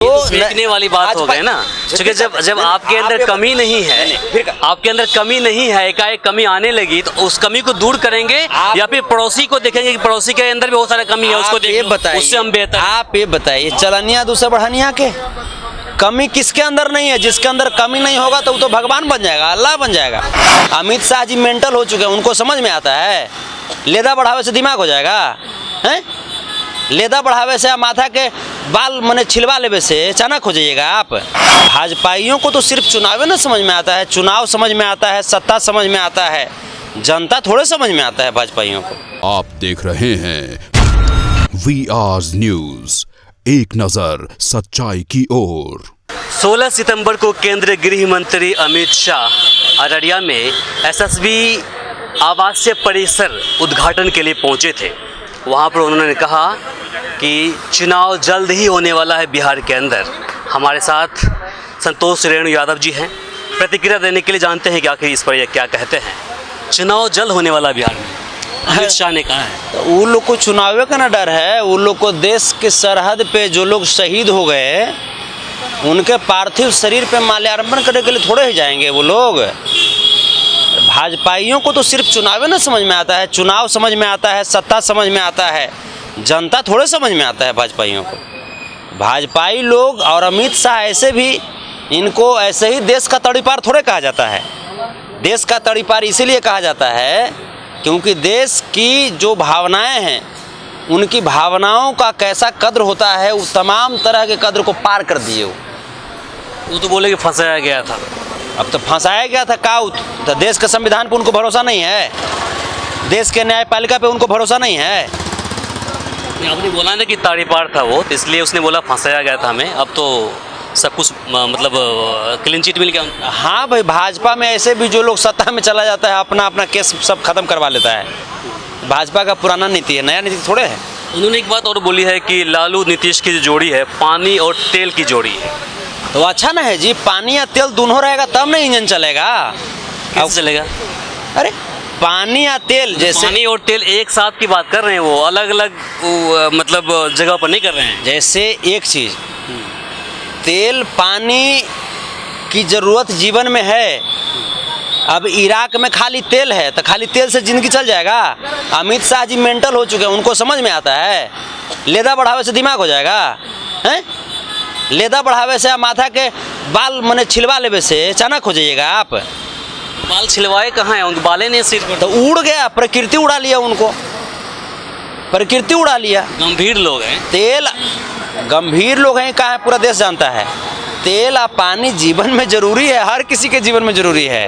तो फेंकने वाली बात हो गई ना, क्योंकि जब आपके अंदर कमी नहीं है, आपके अंदर कमी नहीं है, एकाएक कमी आने लगी तो उस कमी को दूर करेंगे या फिर पड़ोसी को देखेंगे कि पड़ोसी के अंदर भी बहुत सारा कमी है, उसको देखेंगे, उससे हम बेहतर। आप ये बताइए, चलनिया दूसरे बढ़निया के कमी किसके अंदर नहीं है? जिसके अंदर कमी नहीं होगा तो वो तो भगवान बन जाएगा, अल्लाह बन जाएगा। अमित शाह जी मेंटल हो चुके हैं, उनको समझ में आता है लेदा बढ़ावे से दिमाग हो जाएगा हैं? लेदा बढ़ावे से माथा के बाल मने छिलवा लेवे से अचानक हो जाइएगा आप। भाजपाइयों को तो सिर्फ चुनाव न समझ में आता है, चुनाव समझ में आता है, सत्ता समझ में आता है, जनता थोड़े समझ में आता है भाजपाइयों को। आप देख रहे हैं VR न्यूज, एक नजर सच्चाई की ओर। 16 सितंबर को केंद्रीय गृह मंत्री अमित शाह अररिया में एसएसबी आवासीय परिसर उद्घाटन के लिए पहुंचे थे। वहां पर उन्होंने कहा कि चुनाव जल्द ही होने वाला है बिहार के अंदर। हमारे साथ संतोष रेणु यादव जी हैं, प्रतिक्रिया देने के लिए जानते हैं कि आखिर इस पर ये क्या कहते हैं। चुनाव जल्द होने वाला बिहार में अमित शाह ने कहा है। तो वो लोग को चुनाव का ना डर है, वो लोग को देश के सरहद पे जो लोग शहीद हो गए उनके पार्थिव शरीर पे माल्यार्पण करने के लिए थोड़े ही जाएंगे वो लोग। भाजपाइयों को तो सिर्फ चुनाव न समझ में आता है, चुनाव समझ में आता है, सत्ता समझ में आता है, जनता थोड़े समझ में आता है भाजपाइयों को। भाजपाई लोग और अमित शाह ऐसे भी, इनको ऐसे ही देश का तड़ीपार थोड़े कहा जाता है। देश का तड़ीपार इसीलिए कहा जाता है क्योंकि देश की जो भावनाएं हैं, उनकी भावनाओं का कैसा कद्र होता है, वो तमाम तरह के कद्र को पार कर दिए। वो तो बोले कि फंसाया गया था। अब तो फंसाया गया था काउत, तो देश के संविधान पे उनको भरोसा नहीं है, देश के न्यायपालिका पे उनको भरोसा नहीं है। आपने बोला ना कि ताड़ीपार था वो, तो इसलिए उसने बोला फंसाया गया था हमें। अब तो सब कुछ मतलब क्लीन चिट मिल गया। हाँ भाई, भाजपा में ऐसे भी जो लोग सत्ता में चला जाता है अपना अपना केस सब खत्म करवा लेता है। भाजपा का पुराना नीति है, नया नीति थोड़े है। उन्होंने एक बात और बोली है कि लालू नीतीश की जो जोड़ी है पानी और तेल की जोड़ी है। तो अच्छा ना है जी, पानी या तेल दोनों रहेगा तब ना इंजन चलेगा। कैसे चलेगा? अरे पानी या तेल, जैसे पानी और तेल एक साथ की बात कर रहे हैं, वो अलग अलग मतलब जगह पर नहीं कर रहे हैं। जैसे एक चीज, तेल पानी की जरूरत जीवन में है। अब इराक में खाली तेल है तो खाली तेल से जिंदगी चल जाएगा? अमित शाह जी मेंटल हो चुके हैं, उनको समझ में आता है लेदा बढ़ावे से दिमाग हो जाएगा हैं? लेदा बढ़ावे से माथा के बाल मने छिलवा लेवे से अचानक हो जाइएगा आप। बाल छिलवाए कहाँ हैं? उनके बालें नहीं सिर पर। तो उड़ गया, प्रकृति उड़ा लिया उनको, प्रकृति उड़ा लिया। गंभीर लोग हैं। तेल गंभीर लोग हैं कहाँ है, पूरा देश जानता है। तेल और पानी जीवन में जरूरी है, हर किसी के जीवन में जरूरी है।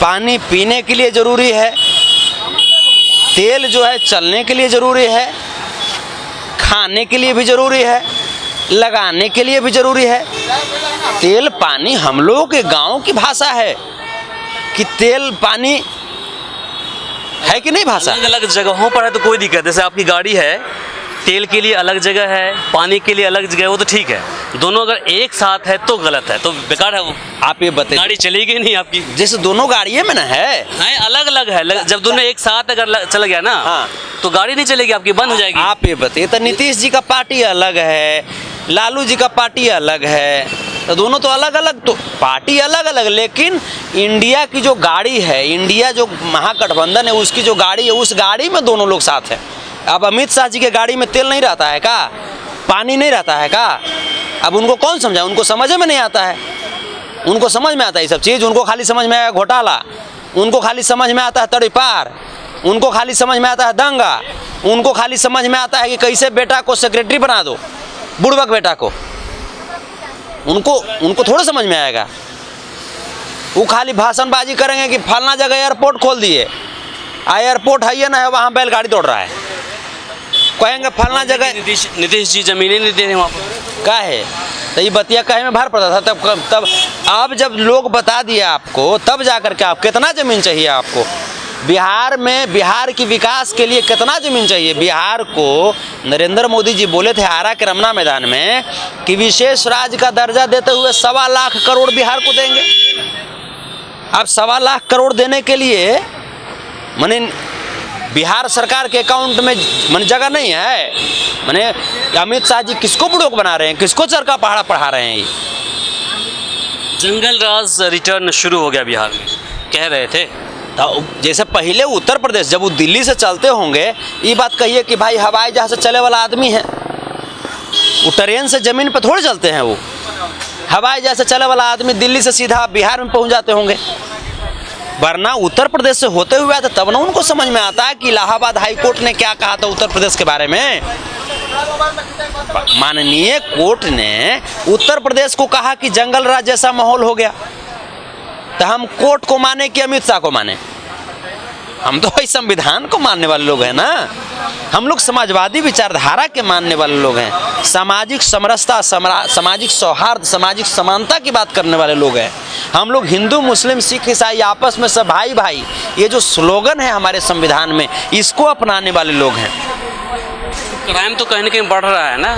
पानी पीने के लिए जरूरी है, तेल जो है चलने के लिए जरूरी है, खाने के लिए भी जरूरी है, लगाने के लिए भी जरूरी है। तेल पानी हम लोगों के गांव की भाषा है कि तेल पानी है कि नहीं भाषा। अलग अलग जगहों पर है तो कोई दिक्कत, जैसे आपकी गाड़ी है, तेल के लिए अलग जगह है, पानी के लिए अलग जगह है, वो तो ठीक है। दोनों अगर एक साथ है तो गलत है, तो बेकार है वो। आप ये बताइए, गाड़ी चलेगी नहीं आपकी। जैसे दोनों गाड़ियाँ में ना है, अलग अलग है। जब दोनों एक साथ अगर चल गया ना, हाँ, तो गाड़ी नहीं चलेगी आपकी, बंद हो जाएगी। आप ये बताइए, तो नीतीश जी का पार्टी अलग है, लालू जी का पार्टी अलग है, तो दोनों तो अलग अलग, तो पार्टी अलग अलग, लेकिन इंडिया की जो गाड़ी है, इंडिया जो महागठबंधन है, उसकी जो गाड़ी है, उस गाड़ी में दोनों लोग साथ हैं। अब अमित शाह जी के गाड़ी में तेल नहीं रहता है का? पानी नहीं रहता है का? अब उनको कौन समझाए? उनको समझ में नहीं आता है। उनको समझ में आता है ये सब चीज़, उनको खाली समझ में आया घोटाला, उनको खाली समझ में आता है तड़ीपार, उनको खाली समझ में आता है दंगा, उनको खाली समझ में आता है कि कैसे बेटा को सेक्रेटरी बना दो, बुड़बक बेटा को। उनको थोड़ा समझ में आएगा। वो खाली भाषणबाजी करेंगे कि फलना जगह एयरपोर्ट खोल दिए, एयरपोर्ट है ना है, वहाँ बैलगाड़ी दौड़ रहा है। कहेंगे फलना जगह, नीतीश जी जमीनें नहीं दे रहे वहाँ पर, का है तो ये बतिया कहे में भार पड़ता था। तब अब जब लोग बता दिया आपको, तब जा कर के आप कितना ज़मीन चाहिए आपको बिहार में, बिहार की विकास के लिए कितना ज़मीन चाहिए बिहार को। नरेंद्र मोदी जी बोले थे आरा के रमना मैदान में कि विशेष राज्य का दर्जा देते हुए 1.25 लाख करोड़ बिहार को देंगे। अब 1.25 लाख करोड़ देने के लिए माने बिहार सरकार के अकाउंट में मन जगह नहीं है। मैंने अमित शाह जी किसको बुड़ोक बना रहे हैं, किसको चरका पहाड़ा पढ़ा रहे हैं? ये जंगल राज रिटर्न शुरू हो गया बिहार में, कह रहे थे। तो जैसे पहले उत्तर प्रदेश जब वो दिल्ली से चलते होंगे, ये बात कहिए कि भाई हवाई जहाज से चले वाला आदमी है, वो ट्रेन से ज़मीन पर थोड़े चलते हैं। वो हवाई जहाज से चले वाला आदमी दिल्ली से सीधा बिहार में पहुंच जाते होंगे, वरना उत्तर प्रदेश से होते हुए आते तब ना उनको समझ में आता है कि इलाहाबाद हाई कोर्ट ने क्या कहा था उत्तर प्रदेश के बारे में। माननीय कोर्ट ने उत्तर प्रदेश को कहा कि जंगल राज जैसा माहौल हो गया, तो हम कोर्ट को माने कि अमित शाह को माने? हम तो भाई संविधान को मानने वाले लोग हैं ना, हम लोग समाजवादी विचारधारा के मानने वाले लोग हैं, सामाजिक समरसता, सामाजिक सौहार्द, सामाजिक समानता की बात करने वाले लोग हैं। हम लोग हिंदू मुस्लिम सिख ईसाई आपस में सब भाई भाई, ये जो स्लोगन है हमारे संविधान में, इसको अपनाने वाले लोग हैं। क्राइम तो कहीं ना कहीं बढ़ रहा है ना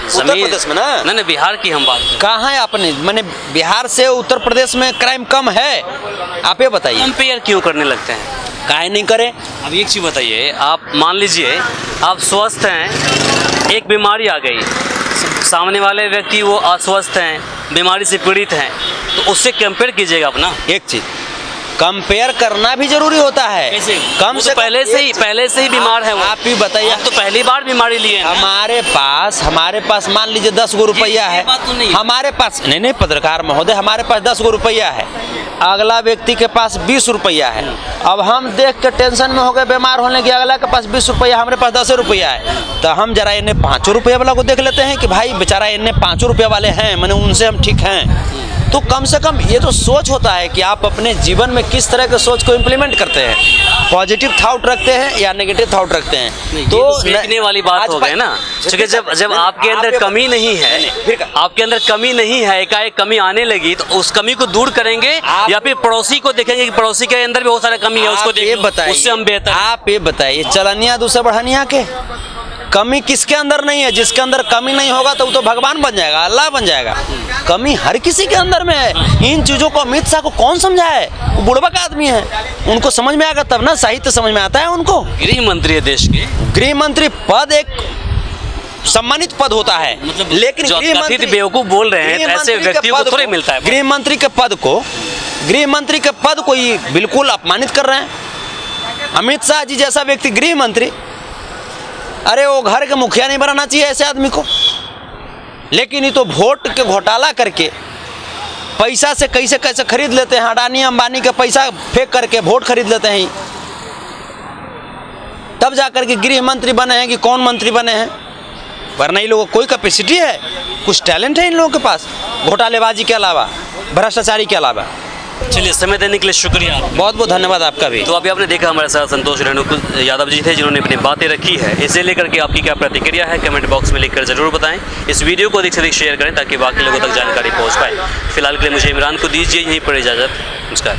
उत्तर प्रदेश में ना? नहीं, बिहार की हम बात करें। कहाँ है आपने, मैंने बिहार से उत्तर प्रदेश में क्राइम कम है? आप ये बताइए। कंपेयर क्यों करने लगते हैं? काहे नहीं करे? अब एक चीज़ बताइए, आप मान लीजिए आप स्वस्थ हैं, एक बीमारी आ गई, सामने वाले व्यक्ति वो अस्वस्थ हैं, बीमारी से पीड़ित हैं, तो उससे कंपेयर कीजिएगा अपना। एक चीज कंपेयर करना भी जरूरी होता है। कैसे? कम से पहले से ही बीमार है वो। आप ही बताइए। आप तो पहली बार बीमारी लिए हैं। हमारे पास मान लीजिए 10 गो रुपया है, बात तो नहीं है। हमारे पास नहीं पत्रकार महोदय, हमारे पास 10 गो रुपया है, अगला व्यक्ति के पास 20 रुपया है। अब हम देख के टेंशन में हो गए बीमार होने की, अगला के पास 20 रुपया, हमारे पास 10 रुपया है, तो हम जरा इन्हें 5 रुपया वाला को देख लेते हैं कि भाई बेचारा इन्हें 5 रुपया वाले हैं, मैंने उनसे हम ठीक हैं। तो कम से कम ये तो सोच होता है कि आप अपने जीवन में किस तरह के सोच को इम्प्लीमेंट करते हैं, पॉजिटिव थॉट रखते हैं या नेगेटिव थॉट रखते हैं। तो सीखने वाली बात हो गई ना, क्योंकि जब आपके अंदर कमी नहीं है, आपके अंदर कमी नहीं है, एकाएक कमी आने लगी, तो उस कमी को दूर करेंगे या फिर पड़ोसी को देखेंगे कि पड़ोसी के अंदर भी बहुत सारा कमी है, उसको देखिए, उससे हम बेहतर। आप ये बताइए, चलनिया दूसरे बढ़निया के कमी किसके अंदर नहीं है? जिसके अंदर कमी नहीं होगा तो वो तो भगवान बन जाएगा, अल्लाह बन जाएगा। कमी हर किसी के अंदर में है। इन चीज़ों को अमित शाह को कौन समझाए? वो बुढ़बक आदमी है, उनको समझ में आएगा तब ना, साहित्य समझ में आता है उनको। गृह मंत्री है देश के, गृह मंत्री पद एक सम्मानित पद होता है, मतलब लेकिन गृह मंत्री बेवकूफ बोल रहे हैं, ऐसे व्यक्तियों को थोड़ी मिलता है। गृह मंत्री के पद को ही बिल्कुल अपमानित कर रहे हैं। अमित शाह जी जैसा व्यक्ति गृह मंत्री, अरे वो घर के मुखिया नहीं बनाना चाहिए ऐसे आदमी को। लेकिन ये तो वोट के घोटाला करके पैसा से कैसे खरीद लेते हैं, अडानी अंबानी का पैसा फेंक करके वोट खरीद लेते हैं, तब जाकर के गृह मंत्री बने हैं कि कौन मंत्री बने हैं। वरना इन लोगों को कोई कैपेसिटी है, कुछ टैलेंट है इन लोगों के पास, घोटालेबाजी के अलावा, भ्रष्टाचारी के अलावा। चलिए, समय देने के लिए शुक्रिया। बहुत बहुत धन्यवाद आपका भी। तो अभी आपने देखा हमारे साथ संतोष रेणु यादव जी थे, जिन्होंने अपनी बातें रखी है। इसे लेकर के आपकी क्या प्रतिक्रिया है, कमेंट बॉक्स में लिखकर जरूर बताएं। इस वीडियो को अधिक से अधिक शेयर करें ताकि बाकी लोगों तक जानकारी पहुंच पाए। फिलहाल के लिए मुझे इमरान को दीजिए यहीं पर इजाज़त। नमस्कार।